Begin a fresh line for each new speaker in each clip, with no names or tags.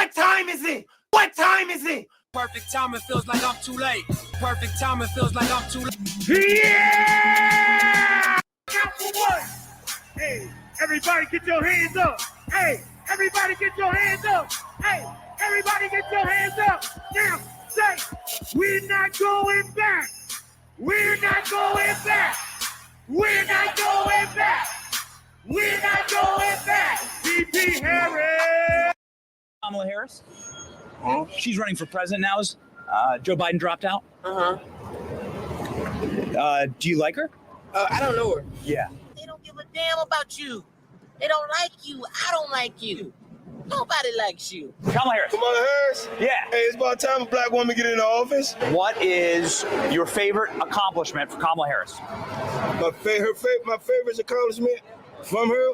What time is it? What time is it?
Perfect timing feels like I'm too late. Perfect timing feels like I'm too late.
Yeah! Now for what? Hey, everybody get your hands up. Hey, everybody get your hands up. Hey, everybody get your hands up. Now, say, we're not going back. We're not going back. We're not going back. We're not going back. VP Harris.
Kamala Harris. She's running for president now. Joe Biden dropped out. Do you like her?
I don't know her.
Yeah.
They don't give a damn about you. They don't like you. I don't like you. Nobody likes you.
Kamala Harris.
Kamala Harris?
Yeah.
Hey, it's about time a black woman get into office.
What is your favorite accomplishment for Kamala Harris?
My favorite accomplishment from her,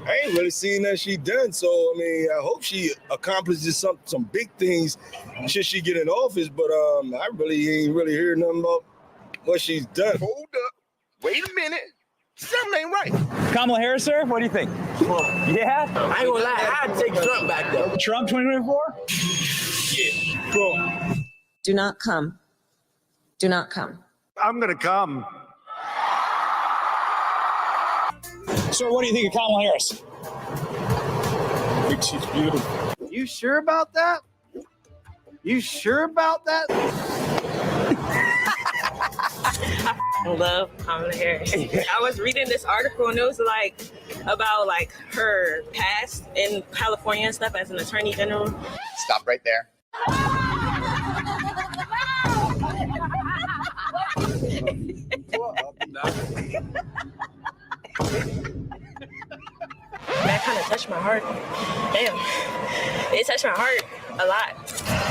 I ain't really seen that she done. So, I mean, I hope she accomplishes some big things should she get in office. But I really ain't really heard nothing about what she's done.
Hold up. Wait a minute. Something ain't right.
Kamala Harris, sir? What do you think? Yeah?
I ain't gonna lie, I'd take Trump back though.
Trump 2024?
Yeah, Trump.
Do not come. Do not come.
I'm gonna come.
Sir, what do you think of Kamala Harris?
I think she's beautiful.
You sure about that? You sure about that?
I love Kamala Harris. I was reading this article and it was like about like her past in California and stuff as an attorney general.
Stop right there.
That kind of touched my heart. Damn. It touched my heart a lot.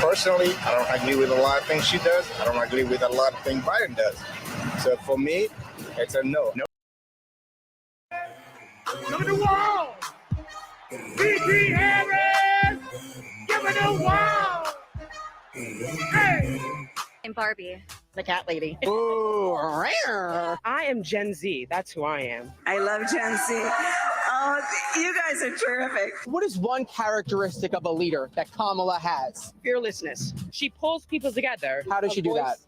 Personally, I don't agree with a lot of things she does. I don't agree with a lot of things Biden does. So for me, it's a no.
Give it a wall! VP Harris! Give it a wall! Hey!
I'm Barbie.
The cat lady.
Ooh, rare.
I am Gen Z. That's who I am.
I love Gen Z. Oh, you guys are terrific.
What is one characteristic of a leader that Kamala has? Fearlessness. She pulls people together. How does she do that?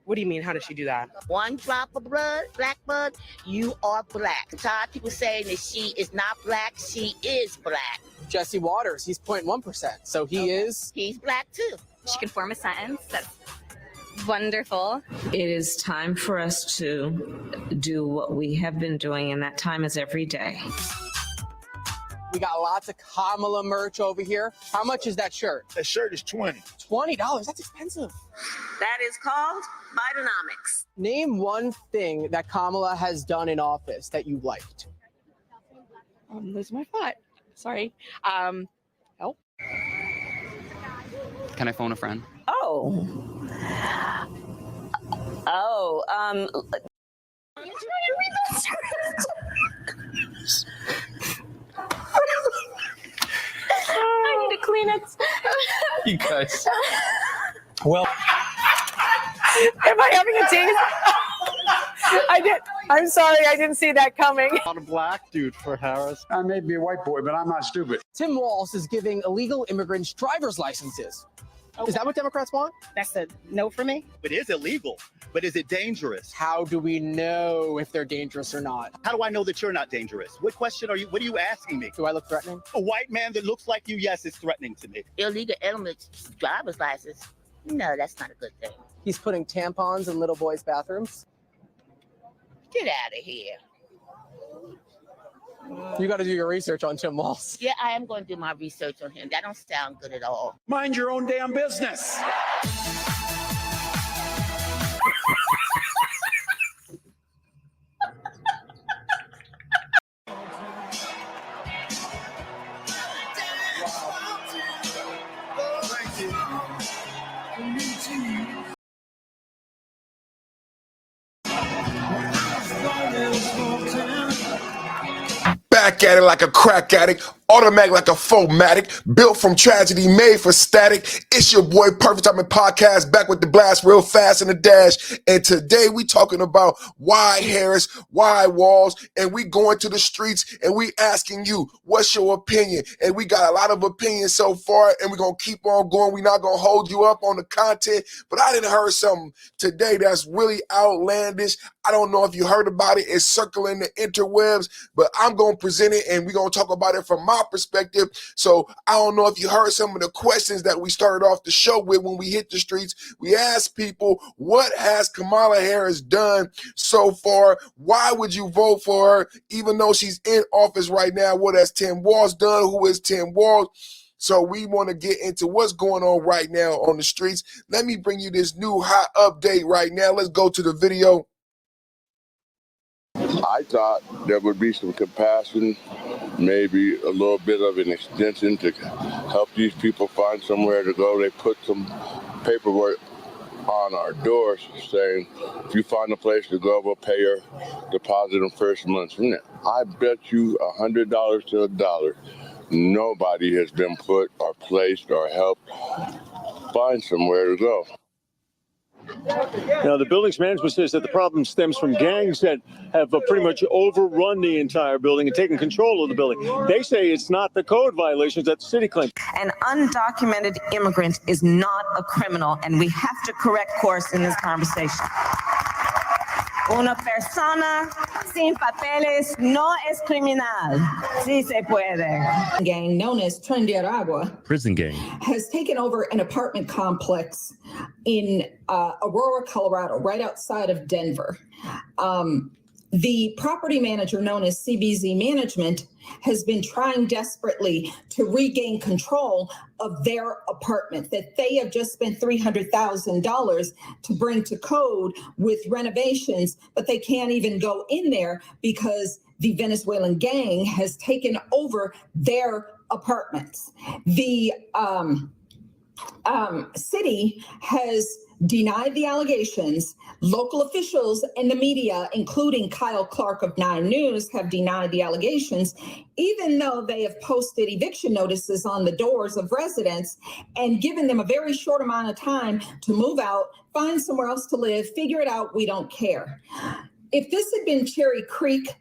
What do you mean, how does she do that?
One drop of blood, black blood, you are black. Tired of people saying that she is not black, she is black.
Jesse Waters, he's 0.1%. So he is?
He's black too.
She can form a sentence. That's wonderful.
It is time for us to do what we have been doing, and that time is every day.
We got lots of Kamala merch over here. How much is that shirt?
That shirt is $20.
$20? That's expensive.
That is called Bidenomics.
Name one thing that Kamala has done in office that you liked.
I'm losing my thought. Sorry. Help.
Can I phone a friend?
I need a Kleenex.
You guys.
Well,
Am I having a tease? I'm sorry, I didn't see that coming.
Not a black dude for Harris.
I may be a white boy, but I'm not stupid.
Tim Walz is giving illegal immigrants driver's licenses. Is that what Democrats want?
That's a no for me.
It is illegal, but is it dangerous?
How do we know if they're dangerous or not?
How do I know that you're not dangerous? What question are you, what are you asking me?
Do I look threatening?
A white man that looks like you, yes, is threatening to me.
Illegal elements, driver's license. No, that's not a good thing.
He's putting tampons in little boys' bathrooms.
Get out of here.
You got to do your research on Tim Walz.
Yeah, I am going to do my research on him. That don't sound good at all.
Mind your own damn business.
Back at it like a crack addict.
Automatic like a Fomatic, built from tragedy, made for static. It's your boy, Perfect Timing Podcast, back with the blast real fast in the dash. And today we talking about why Harris, why Walls, and we going to the streets and we asking you, what's your opinion? And we got a lot of opinions so far, and we're going to keep on going. We're not going to hold you up on the content, but I didn't heard something today that's really outlandish. I don't know if you heard about it. It's circling the interwebs, but I'm going to present it and we're going to talk about it from my perspective. So I don't know if you heard some of the questions that we started off the show with when we hit the streets. We asked people, what has Kamala Harris done so far? Why would you vote for her even though she's in office right now? What has Tim Walz done? Who is Tim Walz? So we want to get into what's going on right now on the streets. Let me bring you this new hot update right now. Let's go to the video.
I thought there would be some compassion, maybe a little bit of an extension to help these people find somewhere to go. They put some paperwork on our doors saying, if you find a place to go, we'll pay your deposit in first month's rent. I bet you $100 to a dollar, nobody has been put or placed or helped find somewhere to go.
Now, the building's management says that the problem stems from gangs that have pretty much overrun the entire building and taken control of the building. They say it's not the code violations that the city claims.
An undocumented immigrant is not a criminal, and we have to correct course in this conversation. Una persona sin papeles no es criminal. Sí se puede.
Gang known as Tren de Aragua,
prison gang,
has taken over an apartment complex in Aurora, Colorado, right outside of Denver. The property manager, known as CBZ Management, has been trying desperately to regain control of their apartment that they have just spent $300,000 to bring to code with renovations, but they can't even go in there because the Venezuelan gang has taken over their apartments. The city has denied the allegations. Local officials and the media, including Kyle Clark of 9 News, have denied the allegations, even though they have posted eviction notices on the doors of residents and given them a very short amount of time to move out, find somewhere else to live, figure it out, we don't care. If this had been Cherry Creek,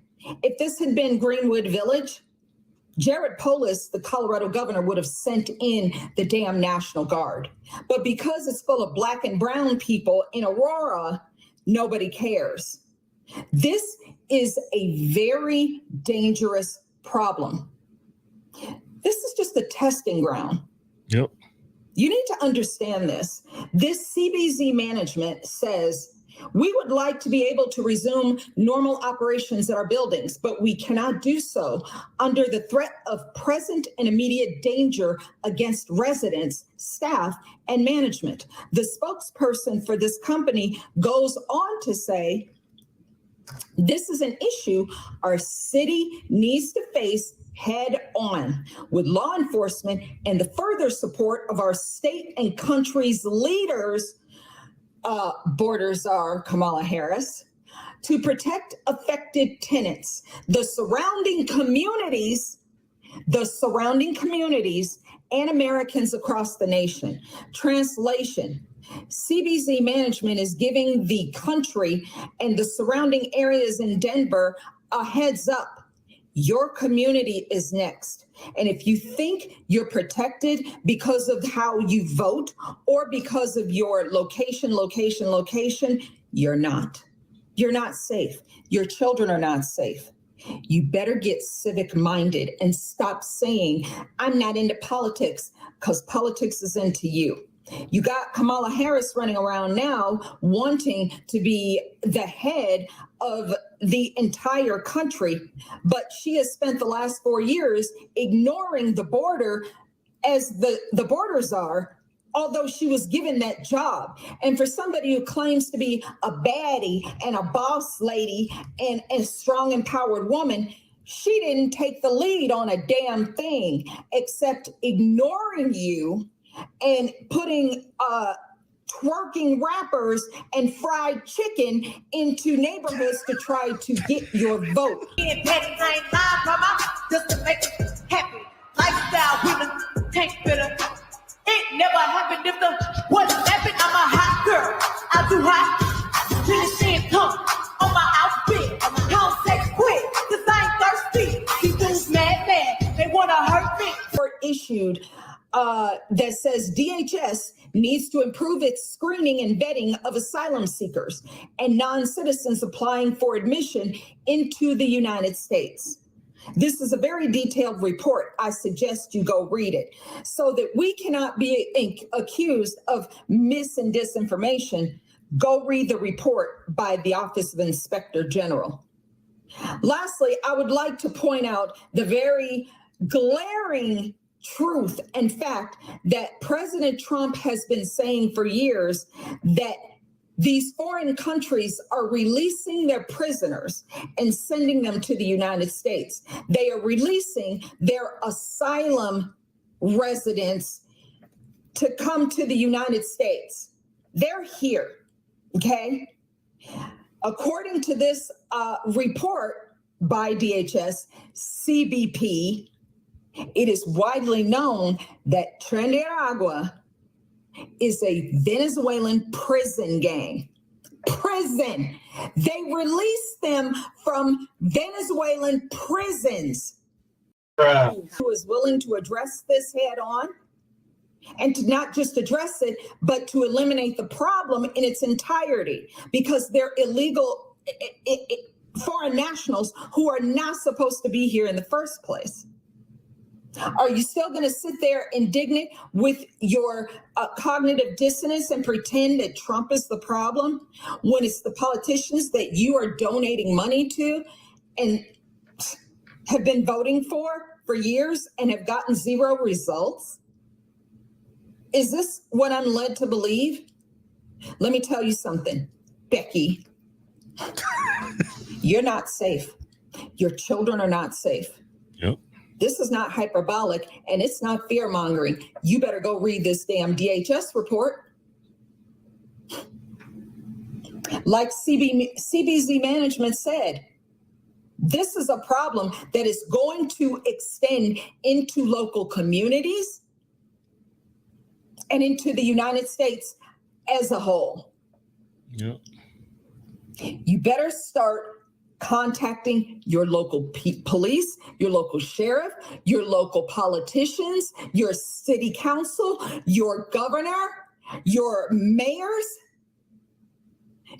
if this had been Greenwood Village, Jared Polis, the Colorado governor, would have sent in the damn National Guard. But because it's full of black and brown people in Aurora, nobody cares. This is a very dangerous problem. This is just a testing ground.
Yep.
You need to understand this. This CBZ Management says, we would like to be able to resume normal operations at our buildings, but we cannot do so under the threat of present and immediate danger against residents, staff, and management. The spokesperson for this company goes on to say, this is an issue our city needs to face head on with law enforcement and the further support of our state and country's leaders, border czar Kamala Harris, to protect affected tenants, the surrounding communities, and Americans across the nation. Translation: CBZ Management is giving the country and the surrounding areas in Denver a heads up. Your community is next. And if you think you're protected because of how you vote or because of your location, you're not. You're not safe. Your children are not safe. You better get civic minded and stop saying, I'm not into politics, because politics is into you. You got Kamala Harris running around now wanting to be the head of the entire country, but she has spent the last 4 years ignoring the border as the border czar, although she was given that job. And for somebody who claims to be a baddie and a boss lady and a strong, empowered woman, she didn't take the lead on a damn thing except ignoring you and putting twerking rappers and fried chicken into neighborhoods to try to get your vote.
Just to make us happy. Lifestyle women tank fitter. It never happened if the what happened. I'm a hot girl. I do hot. When the sand come on my outfit, don't sex quick, cause I ain't thirsty. These dudes mad. They wanna hurt me.
Issued that says DHS needs to improve its screening and vetting of asylum seekers and non-citizens applying for admission into the United States. This is a very detailed report. I suggest you go read it so that we cannot be accused of mis and disinformation. Go read the report by the Office of Inspector General. Lastly, I would like to point out the very glaring truth and fact that President Trump has been saying for years, that these foreign countries are releasing their prisoners and sending them to the United States. They are releasing their asylum residents to come to the United States. They're here, okay? According to this report by DHS, CBP, it is widely known that Tren de Aragua is a Venezuelan prison gang. Prison. They release them from Venezuelan prisons. Who is willing to address this head on and to not just address it, but to eliminate the problem in its entirety, because they're illegal foreign nationals who are not supposed to be here in the first place. Are you still going to sit there indignant with your cognitive dissonance and pretend that Trump is the problem when it's the politicians that you are donating money to and have been voting for years and have gotten zero results? Is this what I'm led to believe? Let me tell you something, Becky. You're not safe. Your children are not safe.
Yep.
This is not hyperbolic, and it's not fear-mongering. You better go read this damn DHS report. Like CBZ management said, this is a problem that is going to extend into local communities and into the United States as a whole.
Yep.
You better start contacting your local police, your local sheriff, your local politicians, your city council, your governor, your mayors,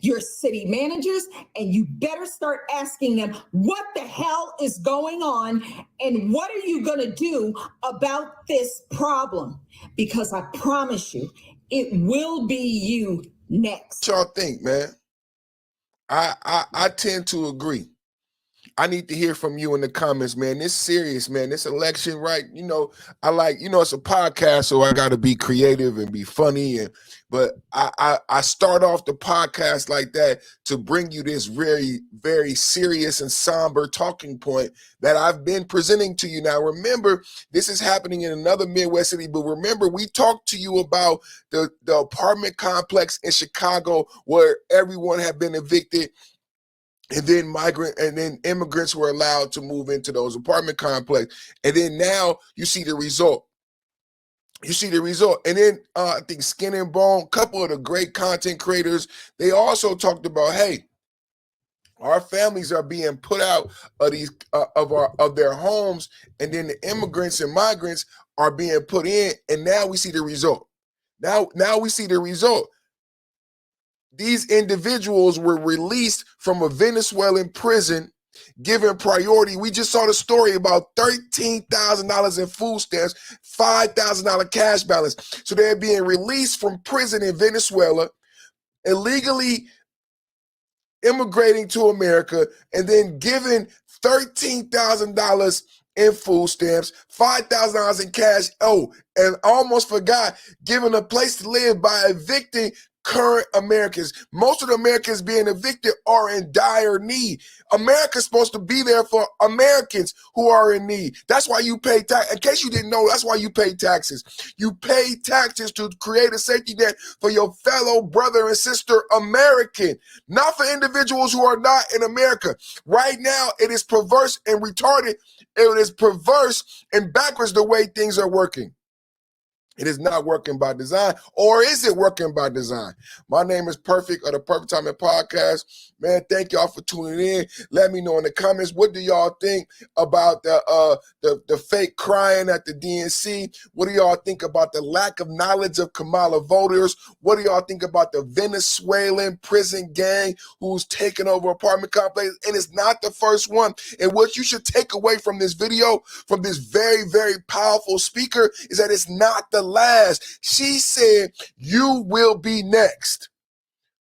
your city managers, and you better start asking them what the hell is going on and what are you going to do about this problem? Because I promise you, it will be you next.
What y'all think, man? I tend to agree. I need to hear from you in the comments, man. This serious, man. This election, right? You know, I like, you know, it's a podcast, so I got to be creative and be funny. But I start off the podcast like that to bring you this very, very serious and somber talking point that I've been presenting to you. Now, remember, this is happening in another Midwest city, but remember, we talked to you about the apartment complex in Chicago where everyone had been evicted. And then immigrants were allowed to move into those apartment complexes. And then now you see the result. You see the result. And then I think Skin and Bone, a couple of the great content creators, they also talked about, hey, our families are being put out of these of their homes, and then the immigrants and migrants are being put in, and now we see the result. Now we see the result. These individuals were released from a Venezuelan prison, given priority. We just saw the story about $13,000 in food stamps, $5,000 cash balance. So they're being released from prison in Venezuela, illegally immigrating to America, and then given $13,000 in food stamps, $5,000 in cash. Oh, and almost forgot, given a place to live by evicting current Americans. Most of the Americans being evicted are in dire need. America's supposed to be there for Americans who are in need. That's why you pay tax. In case you didn't know, that's why you pay taxes. You pay taxes to create a safety net for your fellow brother and sister American, not for individuals who are not in America. Right now, it is perverse and retarded. It is perverse and backwards the way things are working. It is not working by design, or is it working by design? My name is Perfect of the Perfect Timing Podcast. Man, thank y'all for tuning in. Let me know in the comments, what do y'all think about the fake crying at the DNC? What do y'all think about the lack of knowledge of Kamala voters? What do y'all think about the Venezuelan prison gang who's taking over apartment complexes? And it's not the first one. And what you should take away from this video, from this very, very powerful speaker, is that it's not the last. She said, you will be next.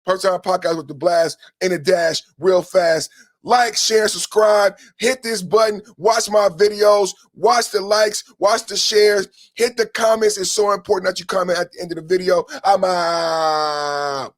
Perfect Time Podcast with the blast and a dash real fast. Like, share, subscribe, hit this button, watch my videos, watch the likes, watch the shares, hit the comments. It's so important that you comment at the end of the video. I'm out.